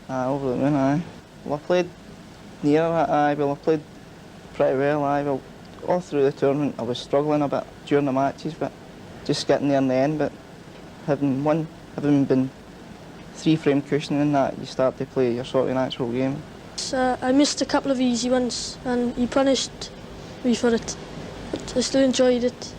Over the moon, aye. Well, I played near that, aye. Well, I played pretty well, aye. Well, all through the tournament I was struggling a bit during the matches, but just getting there in the end. But having been three-frame cushioning and that, you start to play your sort of natural game. I missed a couple of easy ones and he punished me for it. But I still enjoyed it.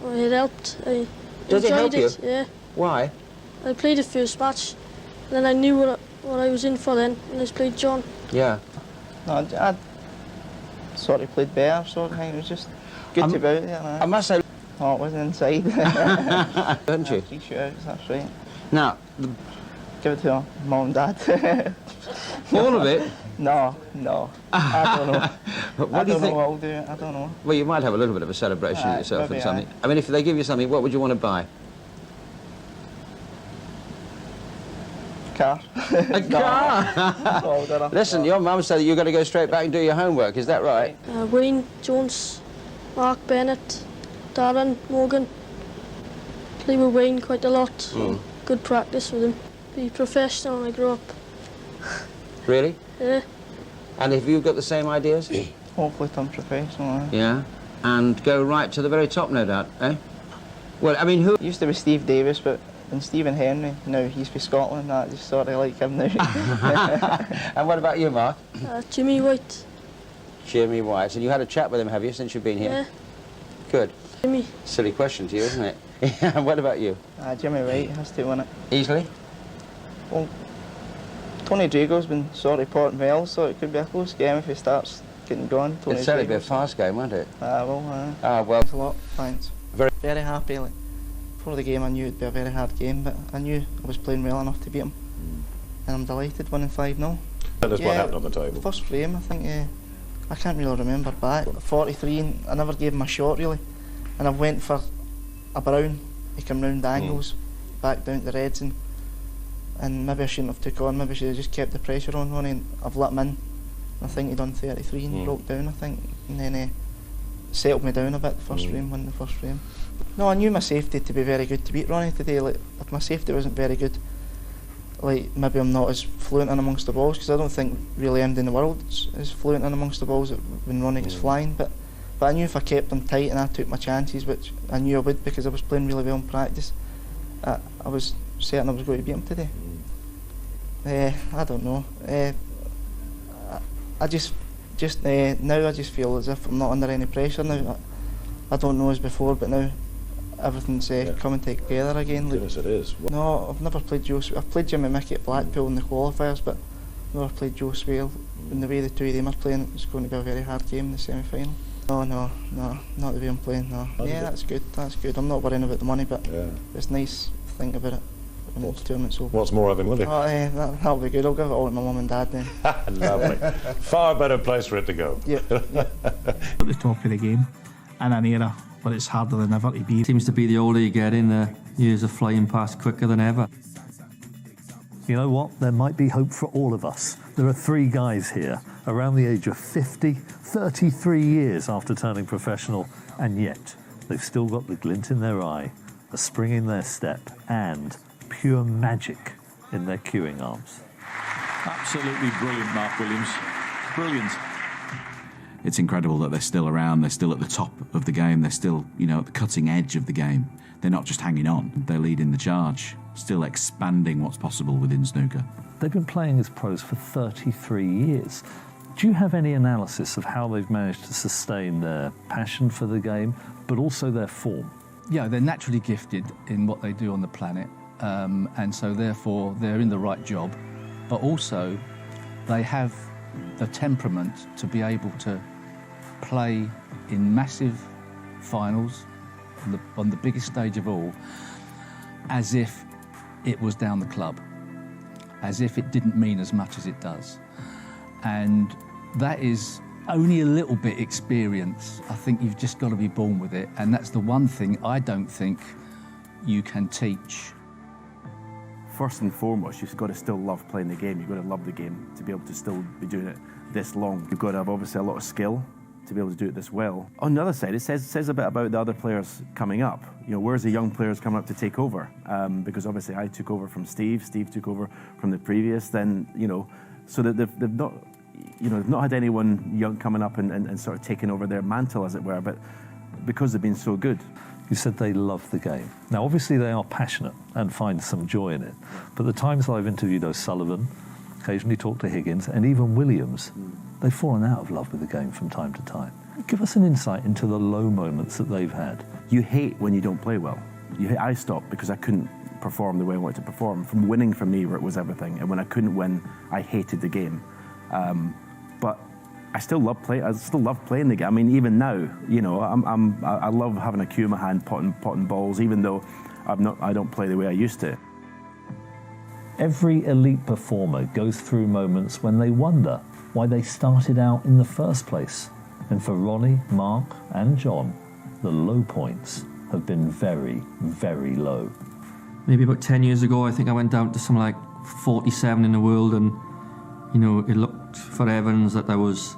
It helped. I Does it help enjoyed you? Yeah. Why? I played the first match, and then I knew what I was in for then, and I played John. Yeah. No, I sort of played better, sort of thing. It was just good to be out there. I must say... Oh, it wasn't inside. Didn't you? 3 shootouts, that's right. Now... Give it to her, mum and dad. All of it? No. I don't know. What do you think? Know what I'll do. I don't know. Well, you might have a little bit of a celebration of yourself and something. I mean, if they give you something, what would you want to buy? Car. A car? Listen, your mum said that you're going to go straight back and do your homework. Is that right? Wayne Jones, Mark Bennett, Darren Morgan. Play with Wayne quite a lot. Good practice with him. Be professional when I grow up. Really? Yeah. And have you got the same ideas? Hopefully turn professional, eh? Yeah. And go right to the very top, no doubt, eh? Well, I mean, who... It used to be Steve Davis, but and Stephen Henry, now he's for Scotland, I just sort of like him now. And what about you, Mark? Jimmy White. Jimmy White. And you had a chat with him, have you, since you've been here? Yeah. Good. Jimmy. Silly question to you, isn't it? And what about you? Jimmy White has to win it. Easily? Well, Tony Drago's been sort of potting well, so it could be a close game if he starts getting going. It'd certainly be a fast game, won't it? Well, well. Thanks a lot, thanks. Very happy. Like, before the game I knew it'd be a very hard game, but I knew I was playing well enough to beat him. And I'm delighted winning 5-0. Tell us what happened on the table. First frame, I think, I can't really remember back. 43, and I never gave him a shot really. And I went for a brown, he came round angles, back down to the reds, and maybe I shouldn't have took on, maybe I should have just kept the pressure on and I've let him in. I think he done 33 and broke down, I think, and then settled me down a bit the first frame, won the first frame. No, I knew my safety to be very good to beat Ronnie today. Like, if my safety wasn't very good, like maybe I'm not as fluent in amongst the balls, because I don't think really anybody in the world is fluent in amongst the balls when Ronnie gets flying. But I knew if I kept them tight and I took my chances, which I knew I would because I was playing really well in practice, I was certain I was going to beat him today. I don't know. I just now I just feel as if I'm not under any pressure now. I don't know as before, but now everything's coming together again. Goodness, it is. No, I've never played Joe. I've played Jimmy Mickey at Blackpool in the qualifiers, but I've never played Joe Swale. In the way the two of them are playing, it's going to be a very hard game in the semi-final. No, not the way I'm playing. No. Yeah, that's good. That's good. I'm not worrying about the money, but it's nice to think about it. What's more of him, will you? Oh, that'll be good. I'll give it all to my mum and dad then. Lovely. Far better place for it to go. Yep. At the top of the game, in an era where it's harder than ever to be. Seems to be the older you get in, the years are flying past quicker than ever. You know what? There might be hope for all of us. There are 3 guys here, around the age of 50, 33 years after turning professional, and yet they've still got the glint in their eye, a spring in their step, and pure magic in their cueing arms. Absolutely brilliant, Mark Williams. Brilliant. It's incredible that they're still around, they're still at the top of the game, they're still, at the cutting edge of the game. They're not just hanging on, they're leading the charge, still expanding what's possible within snooker. They've been playing as pros for 33 years. Do you have any analysis of how they've managed to sustain their passion for the game, but also their form? Yeah, they're naturally gifted in what they do on the planet. And so therefore they're in the right job, but also they have the temperament to be able to play in massive finals on the biggest stage of all, as if it was down the club, as if it didn't mean as much as it does. And that is only a little bit experience. I think you've just got to be born with it, and that's the one thing I don't think you can teach. First and foremost, you've got to still love playing the game. You've got to love the game to be able to still be doing it this long. You've got to have obviously a lot of skill to be able to do it this well. On the other side, it says a bit about the other players coming up. You know, where's the young players coming up to take over? Because obviously I took over from Steve took over from the previous, then, you know, so that they've not, you know, they've not had anyone young coming up and sort of taking over their mantle, as it were, but because they've been so good. You said they love the game. Now, obviously they are passionate and find some joy in it, but the times that I've interviewed O'Sullivan, occasionally talked to Higgins, and even Williams, they've fallen out of love with the game from time to time. Give us an insight into the low moments that they've had. You hate when you don't play well. I stopped because I couldn't perform the way I wanted to perform. From winning for me was everything, and when I couldn't win, I hated the game. But I still love playing the game. I mean, even now, you know, I love having a cue in my hand, potting balls, even though I don't play the way I used to. Every elite performer goes through moments when they wonder why they started out in the first place. And for Ronnie, Mark and John, the low points have been very, very low. Maybe about 10 years ago, I think I went down to something like 47 in the world, and, you know, it looked for Evans that I was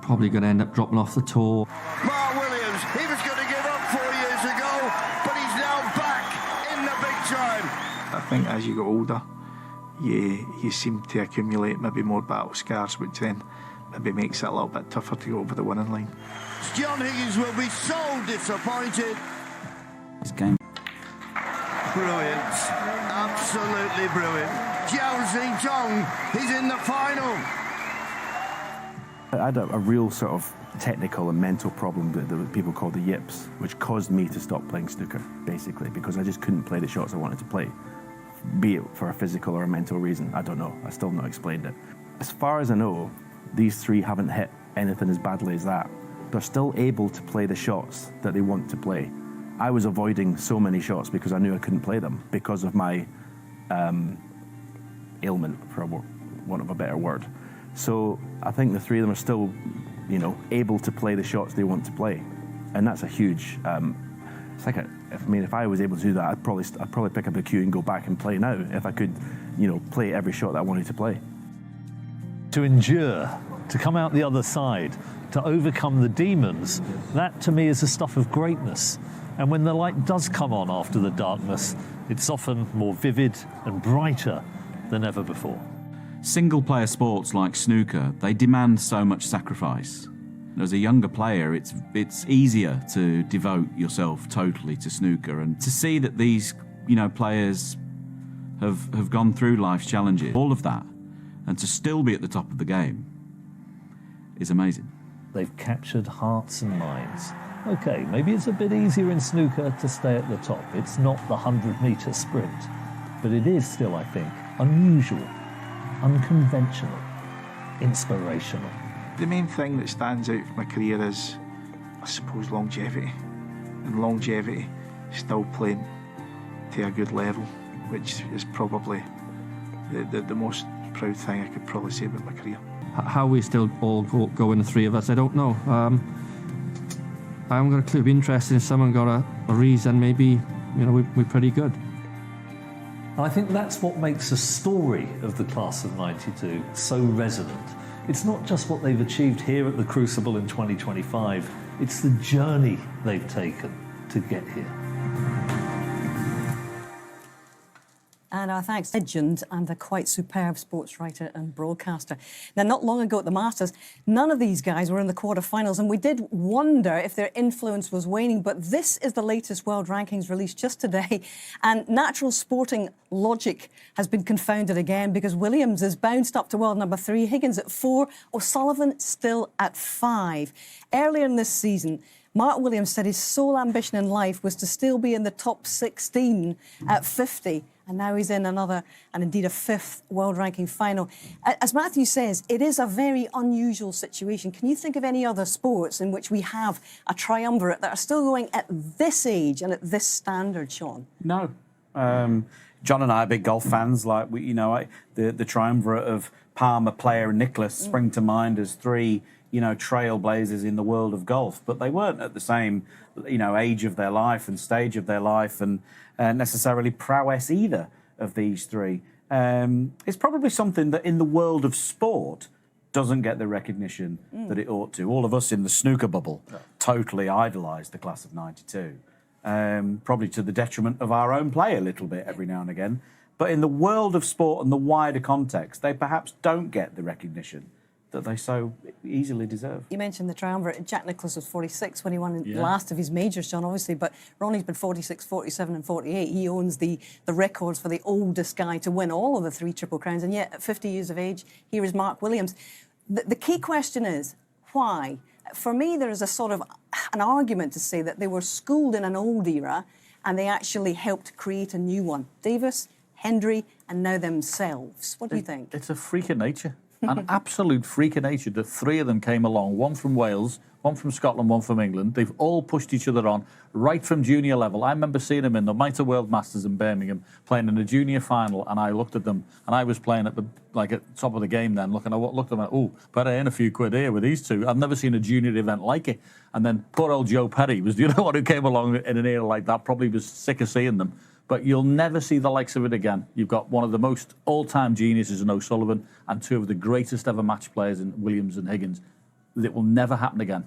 probably going to end up dropping off the tour. Mark Williams, he was going to give up 4 years ago, but he's now back in the big time. I think as you get older, you seem to accumulate maybe more battle scars, which then maybe makes it a little bit tougher to go over the winning line. John Higgins will be so disappointed. This game. Brilliant, absolutely brilliant. Jiao Xintong, he's in the final. I had a real sort of technical and mental problem that people call the yips, which caused me to stop playing snooker, basically, because I just couldn't play the shots I wanted to play, be it for a physical or a mental reason. I don't know. I still not explained it. As far as I know, these three haven't hit anything as badly as that. They're still able to play the shots that they want to play. I was avoiding so many shots because I knew I couldn't play them because of my ailment, for want of a better word. So I think the three of them are still, you know, able to play the shots they want to play, and that's a huge. It's like if I was able to do that, I'd probably pick up a cue and go back and play now if I could, you know, play every shot that I wanted to play. To endure, to come out the other side, to overcome the demons, that to me is the stuff of greatness. And when the light does come on after the darkness, it's often more vivid and brighter than ever before. Single-player sports like snooker, they demand so much sacrifice. As a younger player, it's easier to devote yourself totally to snooker, and to see that these, you know, players have gone through life's challenges, all of that, and to still be at the top of the game is amazing. They've captured hearts and minds. Okay, maybe it's a bit easier in snooker to stay at the top. It's not the 100-metre sprint, but it is still, I think, unusual, unconventional, inspirational. The main thing that stands out for my career is, I suppose, longevity. And longevity, still playing to a good level, which is probably the most proud thing I could probably say about my career. How we still all go in, the three of us, I don't know. I haven't got a clue. It'd be interesting if someone got a reason, maybe, you know, we're pretty good. And I think that's what makes the story of the class of '92 so resonant. It's not just what they've achieved here at the Crucible in 2025, it's the journey they've taken to get here. And our thanks to legend and a quite superb sports writer and broadcaster. Now, not long ago at the Masters, none of these guys were in the quarterfinals, and we did wonder if their influence was waning, but this is the latest world rankings released just today, and natural sporting logic has been confounded again because Williams has bounced up to world number 3, Higgins at 4, O'Sullivan still at 5. Earlier in this season, Mark Williams said his sole ambition in life was to still be in the top 16 at 50. And now he's in another, and indeed a 5th world ranking final. As Matthew says, it is a very unusual situation. Can you think of any other sports in which we have a triumvirate that are still going at this age and at this standard, Sean? No. John and I are big golf fans. Like, the triumvirate of Palmer, Player and Nicklaus spring to mind as 3, trailblazers in the world of golf. But they weren't at the same, age of their life and stage of their life and necessarily prowess either of these 3. It's probably something that in the world of sport doesn't get the recognition that it ought to. All of us in the snooker bubble totally idolised the class of '92, probably to the detriment of our own play a little bit every now and again. But in the world of sport and the wider context, they perhaps don't get the recognition that they so easily deserve. You mentioned the triumvirate. Jack Nicklaus was 46 when he won the last of his majors, John, obviously, but Ronnie's been 46, 47 and 48. He owns the records for the oldest guy to win all of the 3 Triple Crowns, and yet at 50 years of age, here is Mark Williams. The key question is, why? For me, there is a sort of an argument to say that they were schooled in an old era and they actually helped create a new one. Davis, Hendry, and now themselves. What do you think? It's a freak of nature. An absolute freak of nature. The 3 of them came along, one from Wales, one from Scotland, one from England. They've all pushed each other on right from junior level. I remember seeing them in the Mitre World Masters in Birmingham playing in a junior final, and I looked at them, and I was playing at the top of the game then, looked at them and oh, better earn a few quid here with these two. I've never seen a junior event like it. And then poor old Joe Perry was the other one who came along in an era like that, probably was sick of seeing them. But you'll never see the likes of it again. You've got one of the most all-time geniuses in O'Sullivan and 2 of the greatest ever match players in Williams and Higgins. It will never happen again.